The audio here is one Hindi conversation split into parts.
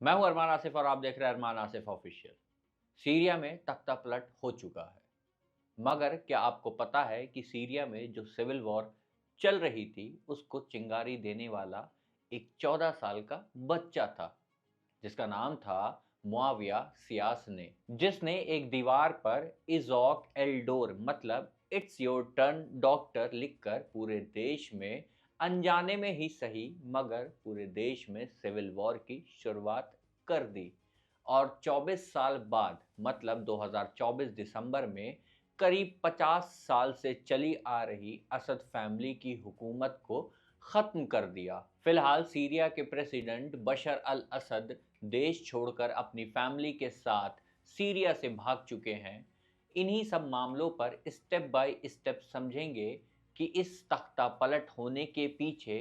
मैं हूं अरमान आसिफ और आप देख रहे हैं अरमान आसिफ ऑफिशियल। सीरिया में तख्ता पलट हो चुका है, मगर क्या आपको पता है कि सीरिया में जो सिविल वॉर चल रही थी उसको चिंगारी देने वाला एक 14 साल का बच्चा था, जिसका नाम था मुआविया सियासने, जिसने एक दीवार पर इज़ोक एल्डोर मतलब इट्स योर टर्न डॉक्टर लिखकर पूरे देश में, अनजाने में ही सही मगर पूरे देश में सिविल वॉर की शुरुआत कर दी। और 24 साल बाद मतलब 2024 दिसंबर में करीब 50 साल से चली आ रही असद फैमिली की हुकूमत को ख़त्म कर दिया। फिलहाल सीरिया के प्रेसिडेंट बशर अल असद देश छोड़कर अपनी फैमिली के साथ सीरिया से भाग चुके हैं। इन्हीं सब मामलों पर स्टेप बाय स्टेप समझेंगे कि इस तख्ता पलट होने के पीछे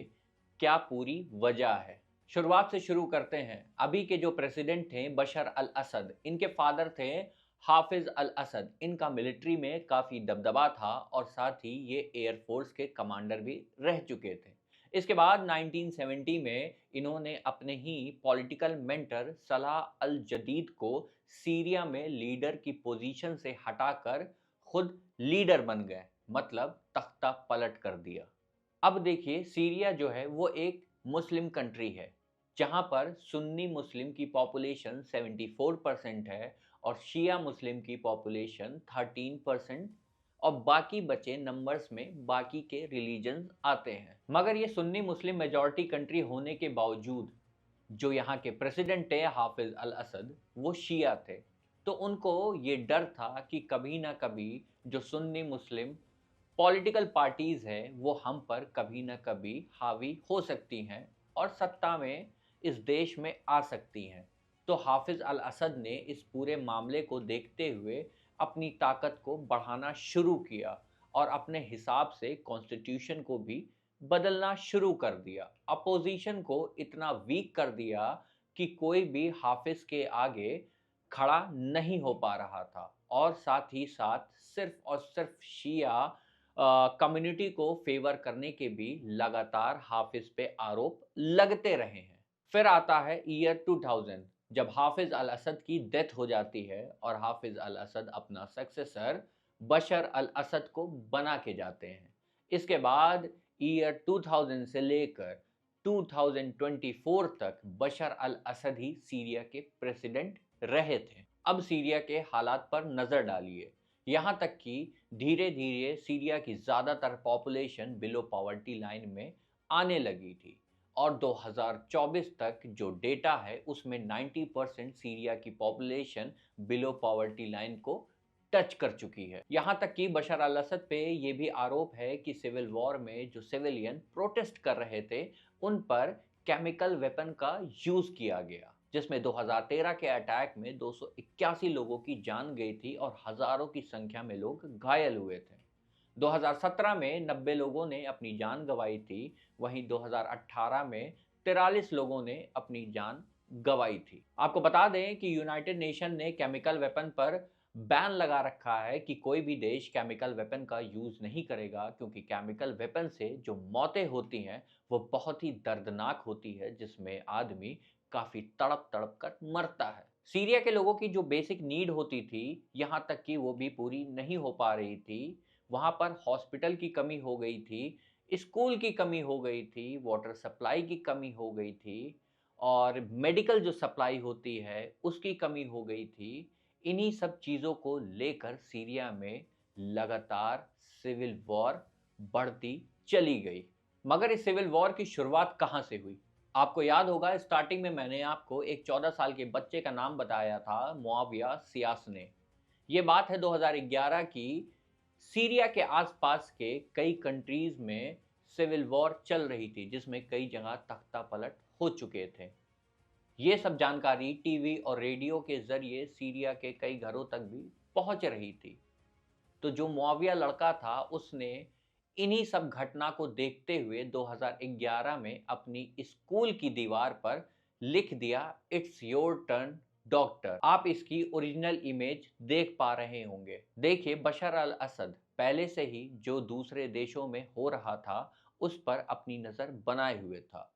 क्या पूरी वजह है। शुरुआत से शुरू करते हैं। अभी के जो प्रेसिडेंट थे बशर अल असद, इनके फादर थे हाफिज अल असद। इनका मिलिट्री में काफ़ी दबदबा था और साथ ही ये एयरफोर्स के कमांडर भी रह चुके थे। इसके बाद 1970 में इन्होंने अपने ही पॉलिटिकल मेंटर सलाह अल जदीद को सीरिया में लीडर की पोजीशन से हटाकर खुद लीडर बन गए, मतलब तख्ता पलट कर दिया। अब देखिए, सीरिया जो है वो एक मुस्लिम कंट्री है, जहां पर सुन्नी मुस्लिम की पॉपुलेशन 74% है और शिया मुस्लिम की पॉपुलेशन 13%, और बाकी बचे नंबर्स में बाकी के रिलीजन्स आते हैं। मगर ये सुन्नी मुस्लिम मेजॉरिटी कंट्री होने के बावजूद जो यहाँ के प्रेसिडेंट है हाफिज अल असद, वो शिया थे। तो उनको ये डर था कि कभी ना कभी जो सुन्नी मुस्लिम पॉलिटिकल पार्टीज है वो हम पर कभी ना कभी हावी हो सकती हैं और सत्ता में इस देश में आ सकती हैं। तो हाफिज अल असद ने इस पूरे मामले को देखते हुए अपनी ताकत को बढ़ाना शुरू किया और अपने हिसाब से कॉन्स्टिट्यूशन को भी बदलना शुरू कर दिया। अपोजिशन को इतना वीक कर दिया कि कोई भी हाफिज के आगे खड़ा नहीं हो पा रहा था, और साथ ही साथ सिर्फ और सिर्फ शिया कम्युनिटी को फेवर करने के भी लगातार हाफिज पे आरोप लगते रहे हैं। फिर आता है ईयर 2000, जब हाफिज अल असद की डेथ हो जाती है और हाफिज अल असद अपना सक्सेसर बशर अल असद को बना के जाते हैं। इसके बाद ईयर 2000 से लेकर 2024 तक बशर अल असद ही सीरिया के प्रेसिडेंट रहे थे। अब सीरिया के हालात पर नजर डालिए। यहाँ तक कि धीरे धीरे सीरिया की ज़्यादातर पॉपुलेशन बिलो पॉवर्टी लाइन में आने लगी थी, और 2024 तक जो डेटा है उसमें 90% सीरिया की पॉपुलेशन बिलो पॉवर्टी लाइन को टच कर चुकी है। यहाँ तक कि बशर अल असद पे ये भी आरोप है कि सिविल वॉर में जो सिविलियन प्रोटेस्ट कर रहे थे उन पर केमिकल वेपन का यूज किया गया, जिसमें 2013 के अटैक में 281 लोगों की जान गई थी और हजारों की संख्या में लोग घायल हुए थे। 2017 में 90 लोगों ने अपनी जान गंवाई थी, वहीं 2018 में 43 लोगों ने अपनी जान गंवाई थी। आपको बता दें कि यूनाइटेड नेशन ने केमिकल वेपन पर बैन लगा रखा है कि कोई भी देश केमिकल वेपन का यूज नहीं करेगा, क्योंकि केमिकल वेपन से जो मौतें होती हैं वो बहुत ही दर्दनाक होती है, जिसमें आदमी काफी तड़प तड़प कर मरता है। सीरिया के लोगों की जो बेसिक नीड होती थी, यहाँ तक कि वो भी पूरी नहीं हो पा रही थी। वहाँ पर हॉस्पिटल की कमी हो गई थी, स्कूल की कमी हो गई थी, वाटर सप्लाई की कमी हो गई थी, और मेडिकल जो सप्लाई होती है उसकी कमी हो गई थी। इन्हीं सब चीज़ों को लेकर सीरिया में लगातार सिविल वॉर बढ़ती चली गई। मगर इस सिविल वॉर की शुरुआत कहाँ से हुई? आपको याद होगा, स्टार्टिंग में मैंने आपको एक 14 साल के बच्चे का नाम बताया था, मुआविया सियासने। ये बात है 2011 की। सीरिया के आसपास के कई कंट्रीज में सिविल वॉर चल रही थी, जिसमें कई जगह तख्ता पलट हो चुके थे। ये सब जानकारी टीवी और रेडियो के जरिए सीरिया के कई घरों तक भी पहुंच रही थी। तो जो मुआविया लड़का था उसने इन्हीं सब घटना को देखते हुए 2011 में अपनी स्कूल की दीवार पर लिख दिया, इट्स योर टर्न डॉक्टर। आप इसकी ओरिजिनल इमेज देख पा रहे होंगे। देखिए, बशर अल असद पहले से ही जो दूसरे देशों में हो रहा था उस पर अपनी नजर बनाए हुए था।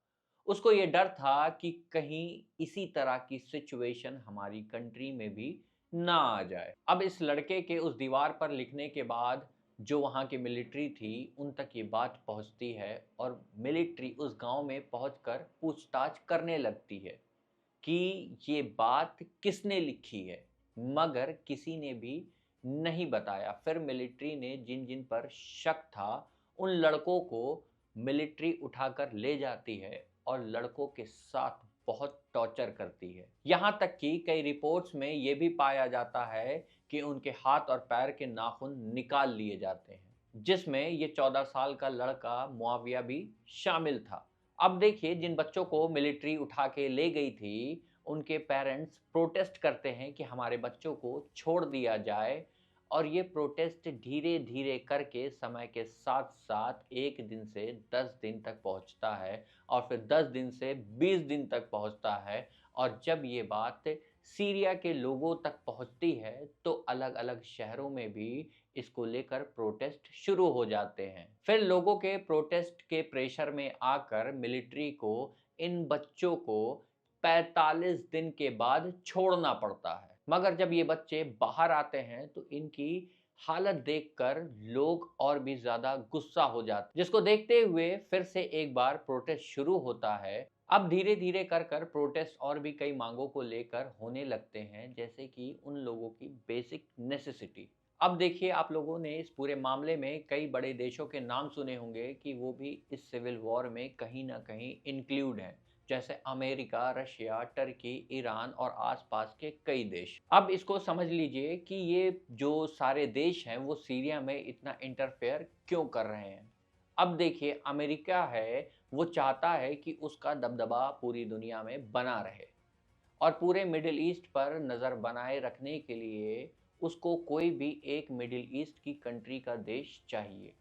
उसको ये डर था कि कहीं इसी तरह की सिचुएशन हमारी कंट्री में भी ना आ जाए। अब इस लड़के के उस दीवार पर लिखने के बाद जो वहाँ की मिलिट्री थी उन तक ये बात पहुँचती है और मिलिट्री उस गांव में पहुंचकर पूछताछ करने लगती है कि ये बात किसने लिखी है, मगर किसी ने भी नहीं बताया। फिर मिलिट्री ने जिन जिन पर शक था उन लड़कों को मिलिट्री उठाकर ले जाती है और लड़कों के साथ बहुत टॉर्चर करती है। यहाँ तक कि कई रिपोर्ट्स में ये भी पाया जाता है कि उनके हाथ और पैर के नाखून निकाल लिए जाते हैं, जिसमें ये 14 साल का लड़का मुआविया भी शामिल था। अब देखिए, जिन बच्चों को मिलिट्री उठा के ले गई थी, उनके पेरेंट्स प्रोटेस्ट करते हैं कि हमारे बच्चों को छोड़ दिया जाए और ये प्रोटेस्ट धीरे-धीरे करके समय के साथ-साथ 1 दिन से 10 दिन तक पहुंचता है और फिर 10 दिन से 20 दिन तक पहुंचता है और जब ये बात सीरिया के लोगों तक पहुंचती है तो अलग-अलग शहरों में भी इसको लेकर प्रोटेस्ट शुरू हो जाते हैं। फिर लोगों के प्रोटेस्ट के प्रेशर में आकर मिलिट्री को इन बच्चों को 45 दिन के बाद छोड़ना पड़ता है। मगर जब ये बच्चे बाहर आते हैं तो इनकी हालत देखकर लोग और भी ज़्यादा गुस्सा हो जाते हैं, जिसको देखते हुए फिर से एक बार प्रोटेस्ट शुरू होता है। अब धीरे-धीरे कर कर प्रोटेस्ट और भी कई मांगों को लेकर होने लगते हैं, जैसे कि उन लोगों की बेसिक नेसेसिटी। अब देखिए, आप लोगों ने इस पूरे मामले में कई बड़े देशों के नाम सुने होंगे कि वो भी इस सिविल वॉर में कहीं न कहीं इंक्लूड हैं, जैसे अमेरिका, रशिया, टर्की, ईरान और आसपास के कई देश। अब इसको समझ लीजिए कि ये जो सारे देश हैं वो सीरिया में इतना इंटरफेयर क्यों कर रहे हैं। अब देखिए, अमेरिका है, वो चाहता है कि उसका दबदबा पूरी दुनिया में बना रहे और पूरे मिडिल ईस्ट पर नज़र बनाए रखने के लिए उसको कोई भी एक मिडिल ईस्ट की कंट्री का देश चाहिए,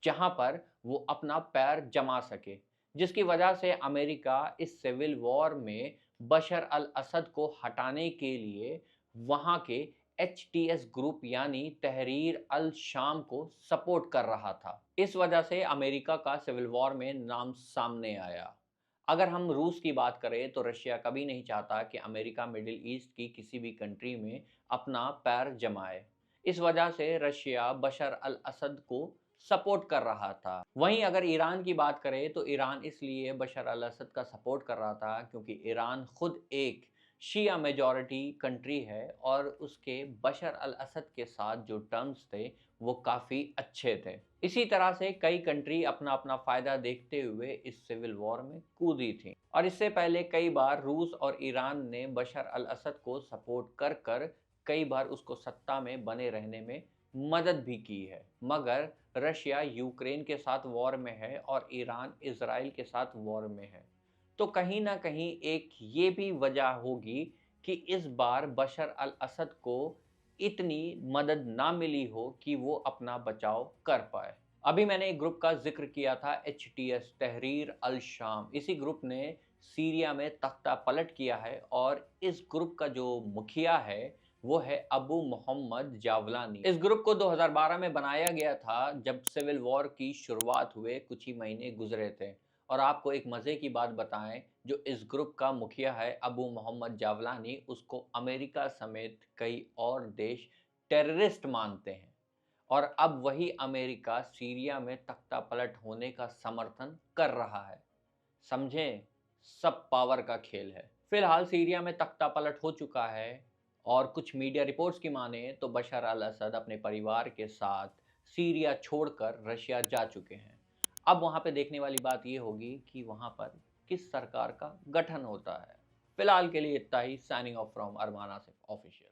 जहां पर वो अपना पैर जमा सके, जिसकी वजह से अमेरिका इस सिविल वॉर में बशर अल असद को हटाने के लिए वहां के एचटीएस ग्रुप यानी तहरीर अल शाम को सपोर्ट कर रहा था। इस वजह से अमेरिका का सिविल वॉर में नाम सामने आया। अगर हम रूस की बात करें तो रशिया कभी नहीं चाहता कि अमेरिका मिडिल ईस्ट की किसी भी कंट्री में अपना पैर जमाए। इस वजह से रशिया बशर अल असद को सपोर्ट कर रहा था। वहीं अगर ईरान की बात करें तो ईरान इसलिए बशर अल असद का सपोर्ट कर रहा था क्योंकि ईरान खुद एक शिया मेजॉरिटी कंट्री है और उसके बशर अल असद के साथ जो टर्म्स थे वो काफ़ी अच्छे थे। इसी तरह से कई कंट्री अपना अपना फ़ायदा देखते हुए इस सिविल वॉर में कूदी थी और इससे पहले कई बार रूस और ईरान ने बशर अल असद को सपोर्ट कर कर कई बार उसको सत्ता में बने रहने में मदद भी की है। मगर रशिया यूक्रेन के साथ वॉर में है और ईरान इजराइल के साथ वॉर में है, तो कहीं ना कहीं एक ये भी वजह होगी कि इस बार बशर अल असद को इतनी मदद ना मिली हो कि वो अपना बचाव कर पाए। अभी मैंने एक ग्रुप का जिक्र किया था, एचटीएस तहरीर अल शाम। इसी ग्रुप ने सीरिया में तख्ता पलट किया है और इस ग्रुप का जो मुखिया है वो है अबू मोहम्मद जावलानी। इस ग्रुप को 2012 में बनाया गया था जब सिविल वॉर की शुरुआत हुए कुछ ही महीने गुजरे थे। और आपको एक मज़े की बात बताएं, जो इस ग्रुप का मुखिया है अबू मोहम्मद जावलानी, उसको अमेरिका समेत कई और देश टेररिस्ट मानते हैं और अब वही अमेरिका सीरिया में तख्ता पलट होने का समर्थन कर रहा है। समझें, सब पावर का खेल है। फिलहाल सीरिया में तख्ता पलट हो चुका है और कुछ मीडिया रिपोर्ट्स की माने तो बशर अल असद अपने परिवार के साथ सीरिया छोड़कर रशिया जा चुके हैं। अब वहाँ पे देखने वाली बात ये होगी कि वहाँ पर किस सरकार का गठन होता है। फिलहाल के लिए इतना ही। Signing off from Arman Asif official.